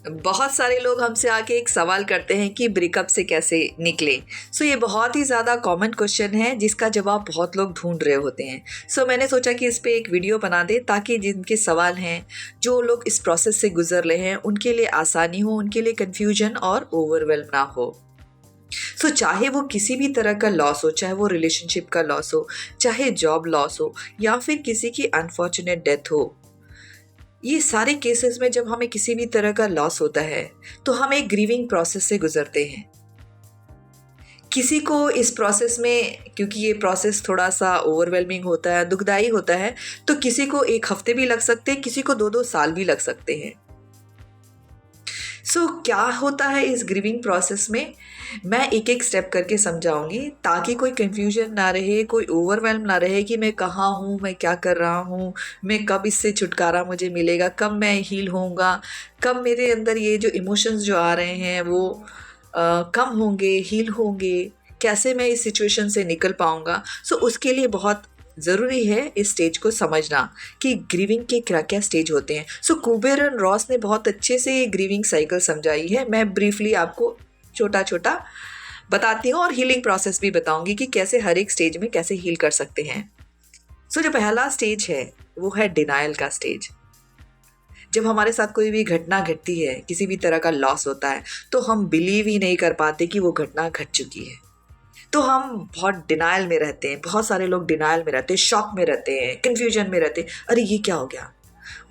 बहुत सारे लोग हमसे आके एक सवाल करते हैं कि ब्रेकअप से कैसे निकले। ये बहुत ही ज़्यादा कॉमन क्वेश्चन है जिसका जवाब बहुत लोग ढूंढ रहे होते हैं। मैंने सोचा कि इस पे एक वीडियो बना दे ताकि जिनके सवाल हैं, जो लोग इस प्रोसेस से गुजर रहे हैं, उनके लिए आसानी हो, उनके लिए कन्फ्यूजन और ओवरवेल्म ना हो। चाहे वो किसी भी तरह का लॉस हो, चाहे वो रिलेशनशिप का लॉस हो, चाहे जॉब लॉस हो, या फिर किसी की अनफॉर्चुनेट डेथ हो, ये सारे केसेस में जब हमें किसी भी तरह का लॉस होता है तो हम एक ग्रीविंग प्रोसेस से गुजरते हैं। किसी को इस प्रोसेस में, क्योंकि ये प्रोसेस थोड़ा सा ओवरवेलमिंग होता है, दुखदाई होता है, तो किसी को 1 हफ्ते भी लग सकते हैं, किसी को 2-2 साल भी लग सकते हैं। क्या होता है इस ग्रीविंग प्रोसेस में, मैं एक एक स्टेप करके समझाऊंगी ताकि कोई कंफ्यूजन ना रहे, कोई ओवरवेल्म ना रहे कि मैं कहाँ हूँ, मैं क्या कर रहा हूँ, मैं कब इससे छुटकारा मुझे मिलेगा, कब मैं हील होऊंगा, कब मेरे अंदर ये जो इमोशंस जो आ रहे हैं वो कम होंगे, हील होंगे, कैसे मैं इस सिचुएशन से निकल पाऊंगा। उसके लिए बहुत ज़रूरी है इस स्टेज को समझना कि ग्रीविंग के क्या क्या स्टेज होते हैं। कुबेर रॉस ने बहुत अच्छे से ये ग्रीविंग साइकिल समझाई है। मैं ब्रीफली आपको छोटा छोटा बताती हूँ और हीलिंग प्रोसेस भी बताऊंगी कि कैसे हर एक स्टेज में कैसे हील कर सकते हैं। जो पहला स्टेज है वो है डिनायल का स्टेज। जब हमारे साथ कोई भी घटना घटती है, किसी भी तरह का लॉस होता है, तो हम बिलीव ही नहीं कर पाते कि वो घटना घट चुकी है। तो हम बहुत डिनायल में रहते हैं। बहुत सारे लोग डिनायल में रहते हैं, शॉक में रहते हैं, कंफ्यूजन में रहते हैं। अरे ये क्या हो गया,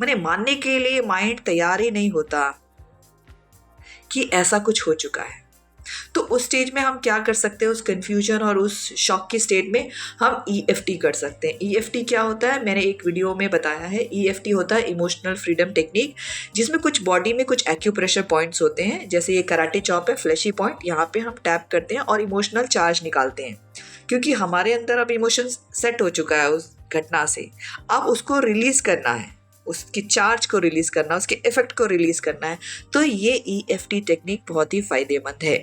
मैंने मानने के लिए माइंड तैयार ही नहीं होता कि ऐसा कुछ हो चुका है। तो उस स्टेज में हम क्या कर सकते हैं, उस कंफ्यूजन और उस शॉक की स्टेट में हम EFT कर सकते हैं। EFT क्या होता है, मैंने एक वीडियो में बताया है। EFT होता है इमोशनल फ्रीडम टेक्निक, जिसमें कुछ बॉडी में कुछ एक्यूप्रेशर पॉइंट्स होते हैं। जैसे ये कराटे चॉप है, फ्लैशी पॉइंट, यहाँ पे हम टैप करते हैं और इमोशनल चार्ज निकालते हैं। क्योंकि हमारे अंदर अब इमोशन सेट हो चुका है उस घटना से, अब उसको रिलीज करना है, उसकी चार्ज को रिलीज करना, उसके इफेक्ट को रिलीज करना है। तो ये EFT टेक्निक बहुत ही फायदेमंद है।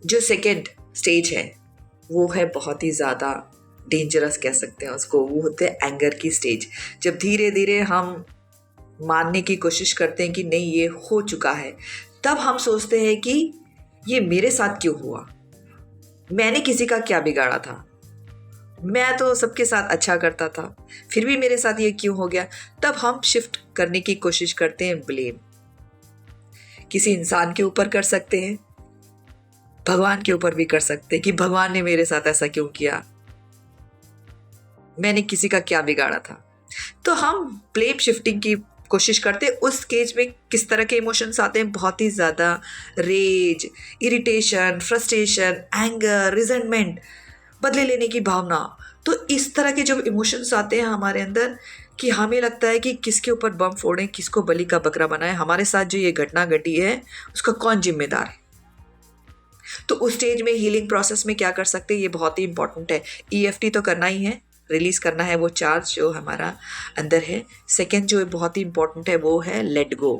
जो सेकेंड स्टेज है वो है बहुत ही ज़्यादा डेंजरस कह सकते हैं उसको, वो होते हैं एंगर की स्टेज। जब धीरे धीरे हम मानने की कोशिश करते हैं कि नहीं ये हो चुका है, तब हम सोचते हैं कि ये मेरे साथ क्यों हुआ, मैंने किसी का क्या बिगाड़ा था, मैं तो सबके साथ अच्छा करता था, फिर भी मेरे साथ ये क्यों हो गया। तब हम शिफ्ट करने की कोशिश करते हैं ब्लेम। किसी इंसान के ऊपर कर सकते हैं, भगवान के ऊपर भी कर सकते हैं कि भगवान ने मेरे साथ ऐसा क्यों किया, मैंने किसी का क्या बिगाड़ा था। तो हम ब्लेम शिफ्टिंग की कोशिश करते हैं। उस स्टेज में किस तरह के इमोशंस आते हैं, बहुत ही ज़्यादा rage, irritation, frustration, anger, resentment, बदले लेने की भावना। तो इस तरह के जब इमोशंस आते हैं हमारे अंदर कि हमें लगता है कि किसके ऊपर बम फोड़ें, किसको बलि का बकरा बनाएं, हमारे साथ जो ये घटना घटी है उसका कौन जिम्मेदार है। तो उस स्टेज में हीलिंग प्रोसेस में क्या कर सकते हैं, ये बहुत ही इंपॉर्टेंट है। EFT तो करना ही है, रिलीज करना है वो चार्ज जो हमारा अंदर है। सेकेंड जो बहुत ही इंपॉर्टेंट है वो है लेट गो।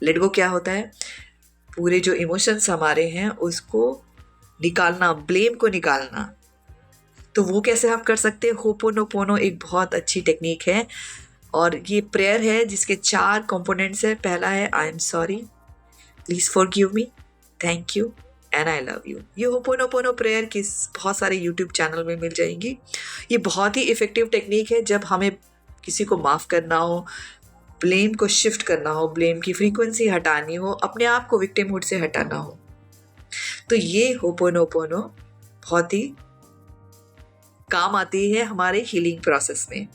लेट गो क्या होता है, पूरे जो इमोशंस हमारे हैं उसको निकालना, ब्लेम को निकालना। तो वो कैसे हम कर सकते हैं, होपोनोपोनो एक बहुत अच्छी टेक्निक है और ये प्रेयर है जिसके 4 कंपोनेंट्स है। पहला है I am sorry, please forgive me, thank you and I love you. ये होपोनोपोनो प्रेयर किस बहुत सारे YouTube चैनल में मिल जाएंगी। ये बहुत ही इफ़ेक्टिव टेक्निक है जब हमें किसी को माफ़ करना हो, ब्लेम को शिफ्ट करना हो, ब्लेम की फ्रीक्वेंसी हटानी हो, अपने आप को विक्टिमहुड से हटाना हो। तो ये होपोनोपोनो बहुत ही काम आती है हमारे हीलिंग प्रोसेस में।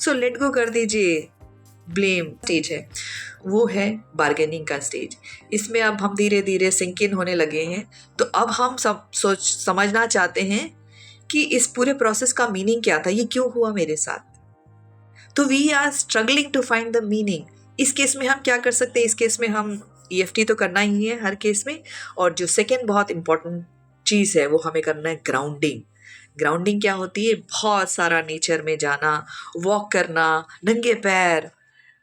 लेट गो कर दीजिए। ब्लेम स्टेज है वो है बार्गेनिंग का स्टेज। इसमें अब हम धीरे धीरे सिंक इन होने लगे हैं। तो अब हम सब समझना चाहते हैं कि इस पूरे प्रोसेस का मीनिंग क्या था, ये क्यों हुआ मेरे साथ। तो we are struggling to find the meaning. इस केस में हम क्या कर सकते हैं, इस केस में हम EFT तो करना ही है हर केस में। और जो सेकेंड बहुत इंपॉर्टेंट चीज़ है वो हमें करना है ग्राउंडिंग। ग्राउंडिंग क्या होती है, बहुत सारा नेचर में जाना, वॉक करना, नंगे पैर,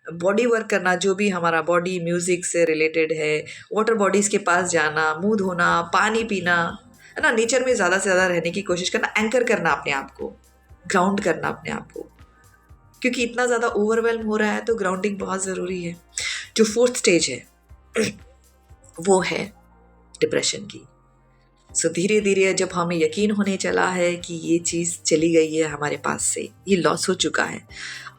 बॉडी वर्क करना, जो भी हमारा बॉडी म्यूज़िक से रिलेटेड है, वाटर बॉडीज़ के पास जाना, मुंह धोना, पानी पीना, है ना, नेचर में ज़्यादा से ज़्यादा रहने की कोशिश करना, एंकर करना अपने आप को, ग्राउंड करना अपने आप को, क्योंकि इतना ज़्यादा ओवरवेल्म हो रहा है तो ग्राउंडिंग बहुत ज़रूरी है। जो 4th स्टेज है वो है डिप्रेशन की। सो धीरे धीरे जब हमें यकीन होने चला है कि ये चीज़ चली गई है हमारे पास से, ये लॉस हो चुका है,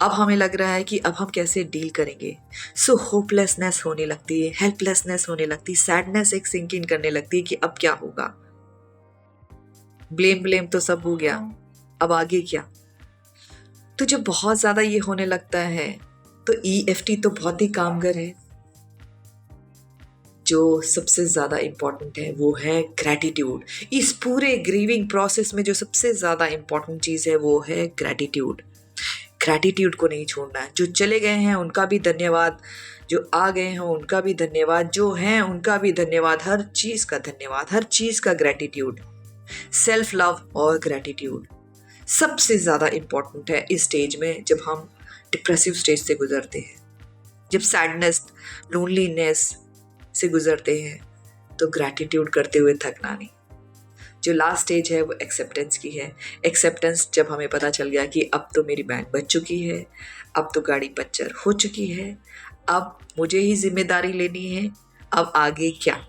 अब हमें लग रहा है कि अब हम कैसे डील करेंगे। सो होपलेसनेस होने लगती है, हेल्पलेसनेस होने लगती है, सैडनेस एक सिंक इन करने लगती है कि अब क्या होगा। ब्लेम ब्लेम तो सब हो गया, अब आगे क्या। तो जब बहुत ज़्यादा ये होने लगता है तो EFT तो बहुत ही कामगर है। जो सबसे ज़्यादा इम्पॉर्टेंट है वो है ग्रैटिट्यूड। इस पूरे ग्रीविंग प्रोसेस में जो सबसे ज़्यादा इम्पॉर्टेंट चीज़ है वो है ग्रैटिट्यूड। ग्रैटिट्यूड को नहीं छोड़ना है। जो चले गए हैं उनका भी धन्यवाद, जो आ गए हैं उनका भी धन्यवाद, जो हैं उनका भी धन्यवाद, हर चीज़ का धन्यवाद, हर चीज़ का ग्रैटिट्यूड। सेल्फ लव और ग्रैटिट्यूड सबसे ज़्यादा इम्पॉर्टेंट है इस स्टेज में, जब हम डिप्रेसिव स्टेज से गुजरते हैं, जब सैडनेस, लोनलीनेस से गुजरते हैं, तो ग्रैटिट्यूड करते हुए थकना नहीं। जो लास्ट स्टेज है वो एक्सेप्टेंस की है। एक्सेप्टेंस जब हमें पता चल गया कि अब तो मेरी बैंड बज चुकी है, अब तो गाड़ी पंचर हो चुकी है, अब मुझे ही जिम्मेदारी लेनी है, अब आगे क्या।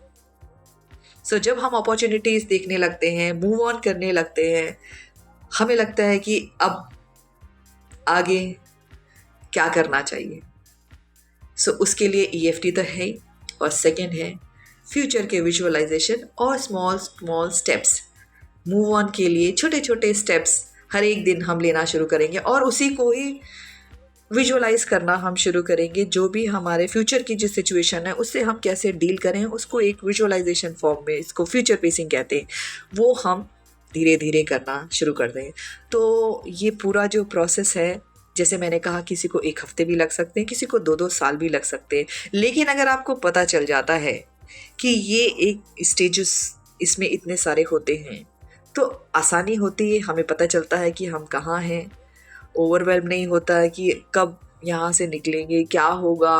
सो जब हम अपॉर्चुनिटीज़ देखने लगते हैं, मूव ऑन करने लगते हैं, हमें लगता है कि अब आगे क्या करना चाहिए। सो उसके लिए EFT तो है ही, और सेकेंड है फ्यूचर के विजुअलाइजेशन और small small steps. Move on के लिए छोटे छोटे स्टेप्स हर एक दिन हम लेना शुरू करेंगे और उसी को ही विजुअलाइज करना हम शुरू करेंगे। जो भी हमारे फ्यूचर की जो सिचुएशन है उससे हम कैसे डील करें, उसको एक विजुअलाइजेशन फॉर्म में, इसको फ्यूचर पेसिंग कहते हैं, वो हम धीरे धीरे करना शुरू कर दें। तो ये पूरा जो प्रोसेस है, जैसे मैंने कहा, किसी को 1 हफ्ते भी लग सकते हैं, किसी को 2-2 साल भी लग सकते हैं। लेकिन अगर आपको पता चल जाता है कि ये एक स्टेजेस इसमें इतने सारे होते हैं, तो आसानी होती है, हमें पता चलता है कि हम कहाँ हैं। ओवरवेल्म नहीं होता है कि कब यहाँ से निकलेंगे, क्या होगा,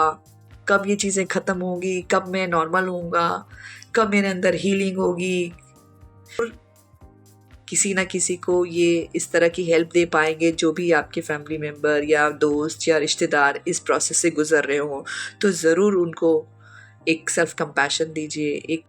कब ये चीज़ें ख़त्म होंगी, कब मैं नॉर्मल होऊंगा, कब मेरे अंदर हीलिंग होगी। किसी ना किसी को ये इस तरह की हेल्प दे पाएंगे, जो भी आपके फैमिली मेम्बर या दोस्त या रिश्तेदार इस प्रोसेस से गुजर रहे हों, तो ज़रूर उनको एक सेल्फ कंपैशन दीजिए, एक